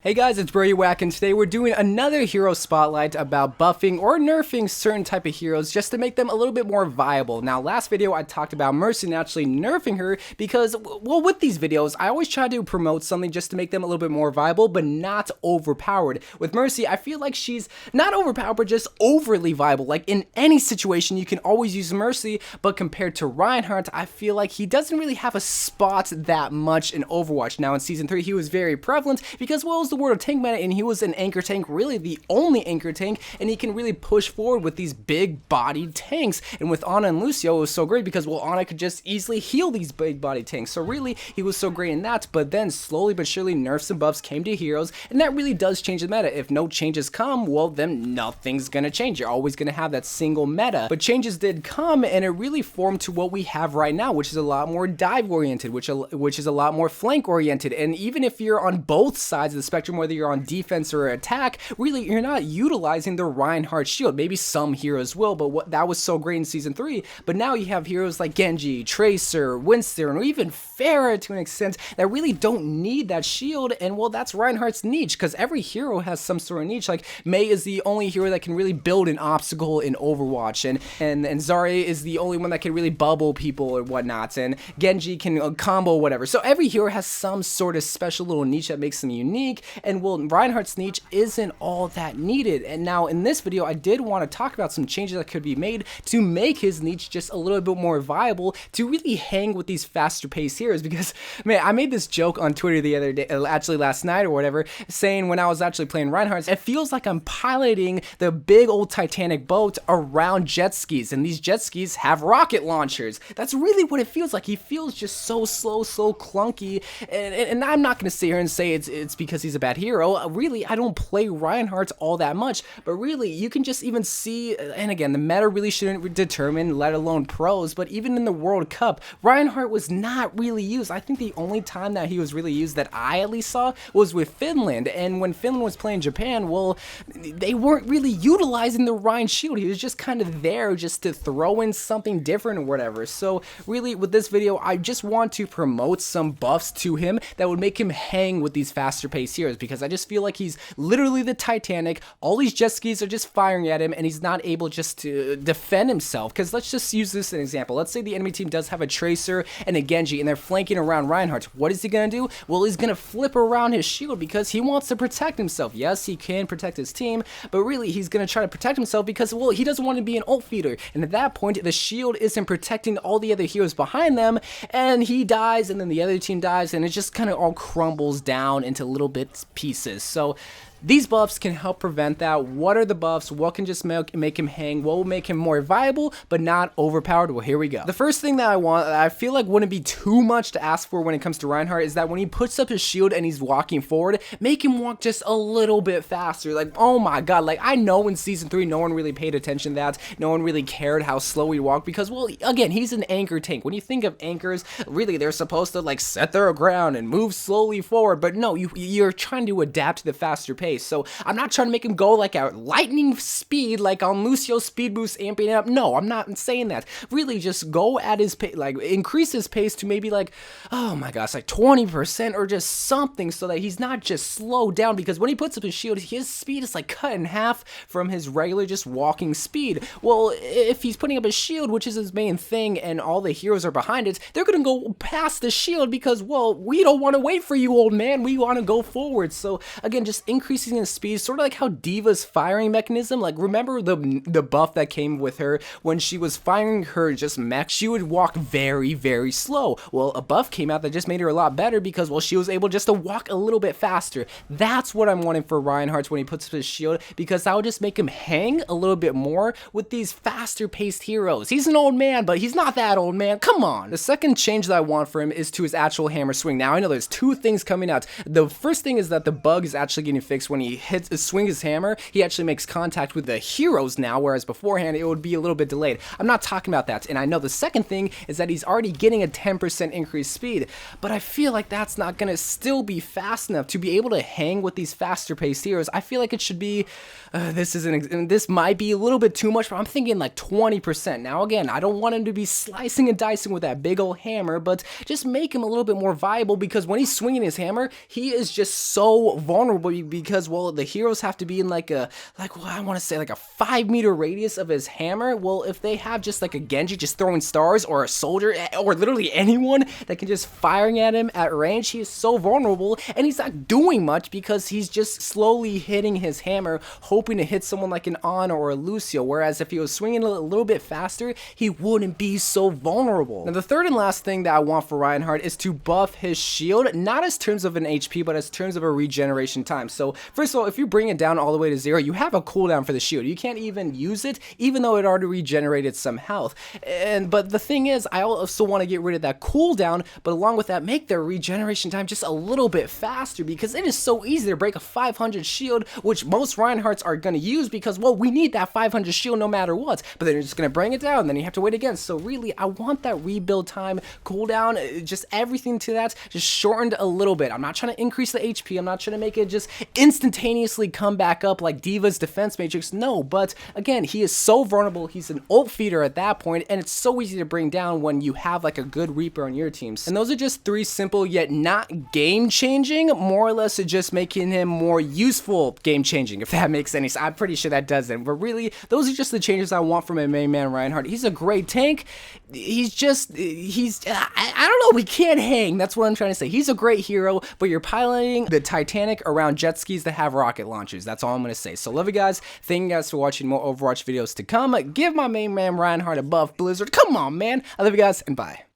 Hey guys, it's YOU WACK, and today we're doing another hero spotlight about buffing or nerfing certain type of heroes just to make them a little bit more viable. Now, last video I talked about Mercy and actually nerfing her because, well, with these videos, I always try to promote something just to make them a little bit more viable, but not overpowered. With Mercy, I feel like she's not overpowered, but just overly viable. Like, in any situation, you can always use Mercy, but compared to Reinhardt, I feel like he doesn't really have a spot that much in Overwatch. Now, in Season 3, he was very prevalent because, well, it was the World of Tank meta, and he was an anchor tank, really the only anchor tank, and he can really push forward with these big bodied tanks. And with Ana and Lucio, it was so great because, well, Ana could just easily heal these big bodied tanks, so really he was so great in that. But then slowly but surely nerfs and buffs came to heroes, and that really does change the meta. If no changes come, well, then nothing's gonna change. You're always gonna have that single meta. But changes did come, and it really formed to what we have right now, which is a lot more dive oriented, which is a lot more flank oriented. And even if you're on both sides of the spectrum, whether you're on defense or attack, really you're not utilizing the Reinhardt shield. Maybe some heroes will, but that was so great in Season 3. But now you have heroes like Genji, Tracer, Winston, or even Pharah to an extent that really don't need that shield. And well, that's Reinhardt's niche, because every hero has some sort of niche. Like Mei is the only hero that can really build an obstacle in Overwatch, and Zarya is the only one that can really bubble people or whatnot, and Genji can combo whatever. So every hero has some sort of special little niche that makes them unique, and well, Reinhardt's niche isn't all that needed. And now in this video, I did want to talk about some changes that could be made to make his niche just a little bit more viable to really hang with these faster paced heroes. Because, man, I made this joke on Twitter the other day, actually last night or whatever, saying when I was actually playing Reinhardt, it feels like I'm piloting the big old Titanic boat around jet skis, and these jet skis have rocket launchers. That's really what it feels like. He feels just so slow, so clunky, and I'm not going to sit here and say it's because he's a bad hero. Really, I don't play Reinhardt all that much, but really, you can just even see, and again, the meta really shouldn't determine, let alone pros, but even in the World Cup, Reinhardt was not really used. I think the only time that he was really used that I at least saw was with Finland, and when Finland was playing Japan, well, they weren't really utilizing the Rein shield. He was just kind of there just to throw in something different or whatever. So really, with this video, I just want to promote some buffs to him that would make him hang with these faster paced heroes, because I just feel like he's literally the Titanic. All these jet skis are just firing at him, and he's not able just to defend himself. Because let's just use this as an example. Let's say the enemy team does have a Tracer and a Genji, and they're flanking around Reinhardt. What is he gonna do? Well, he's gonna flip around his shield because he wants to protect himself. Yes, he can protect his team, but really he's gonna try to protect himself because, well, he doesn't want to be an ult feeder. And at that point, the shield isn't protecting all the other heroes behind them, and he dies, and then the other team dies, and it just kind of all crumbles down into little bits pieces. So these buffs can help prevent that. What are the buffs? What can just make him hang? What will make him more viable but not overpowered? Well, here we go. The first thing that I feel like wouldn't be too much to ask for when it comes to Reinhardt is that when he puts up his shield and he's walking forward, make him walk just a little bit faster. Like, oh my god, like I know in Season 3 no one really paid attention to that. No one really cared how slow he walked because, well, again, he's an anchor tank. When you think of anchors, really they're supposed to like set their ground and move slowly forward, but no, you're trying to adapt to the faster pace. So I'm not trying to make him go like a lightning speed, like on Lucio's speed boost amping it up. No, I'm not saying that. Really, just go at his pace, like increase his pace to maybe like, oh my gosh, like 20% or just something, so that he's not just slowed down. Because when he puts up his shield, his speed is like cut in half from his regular just walking speed. Well, if he's putting up his shield, which is his main thing, and all the heroes are behind it, they're gonna go past the shield because, well, we don't want to wait for you, old man. We want to go forward. So again, just increasing his speed, sort of like how Diva's firing mechanism, like remember the buff that came with her when she was firing her just mech, she would walk very, very slow. Well, a buff came out that just made her a lot better because, well, she was able just to walk a little bit faster. That's what I'm wanting for Reinhardt when he puts up his shield, because that would just make him hang a little bit more with these faster paced heroes. He's an old man, but he's not that old, man. Come on. The second change that I want for him is to his actual hammer swing. Now, I know there's two things coming out. The first thing is that the bug is actually getting fixed makes when he swings his hammer, he actually makes contact with the heroes now, whereas beforehand it would be a little bit delayed. I'm not talking about that. And I know the second thing is that he's already getting a 10% increased speed, but I feel like that's not gonna still be fast enough to be able to hang with these faster paced heroes. I feel like it should be, this might be a little bit too much, but I'm thinking like 20%. Now again, I don't want him to be slicing and dicing with that big old hammer, but just make him a little bit more viable, because when he's swinging his hammer, he is just so vulnerable, because, well, the heroes have to be in like I want to say like a 5-meter radius of his hammer. Well, if they have just like a Genji just throwing stars, or a soldier, or literally anyone that can just firing at him at range, he is so vulnerable, and he's not doing much because he's just slowly hitting his hammer, hoping to hit someone like an Ana or a Lucio, whereas if he was swinging a little bit faster, he wouldn't be so vulnerable. Now, the third and last thing that I want for Reinhardt is to buff his shield, not as terms of an HP, but as terms of a regeneration time. So, first of all, if you bring it down all the way to 0, you have a cooldown for the shield. You can't even use it, even though it already regenerated some health. But the thing is, I also want to get rid of that cooldown, but along with that, make their regeneration time just a little bit faster, because it is so easy to break a 500 shield, which most Reinhardts are going to use, because, well, we need that 500 shield no matter what, but then you're just going to bring it down, and then you have to wait again. So really, I want that rebuild time, cooldown, just everything to that, just shortened a little bit. I'm not trying to increase the HP, I'm not trying to make it just instantaneously come back up like Diva's defense matrix, no, but again, he is so vulnerable, he's an ult feeder at that point, and it's so easy to bring down when you have like a good Reaper on your teams. And those are just 3 simple yet not game-changing, more or less just making him more useful game-changing, if that makes any sense. I'm pretty sure that doesn't, but really, those are just the changes I want from my main man Reinhardt. He's a great tank. I don't know, we can't hang, that's what I'm trying to say. He's a great hero, but you're piloting the Titanic around jet skis that have rocket launchers. That's all I'm going to say. So love you guys. Thank you guys for watching more Overwatch videos to come. Give my main man Reinhardt a buff, Blizzard. Come on, man. I love you guys, and bye.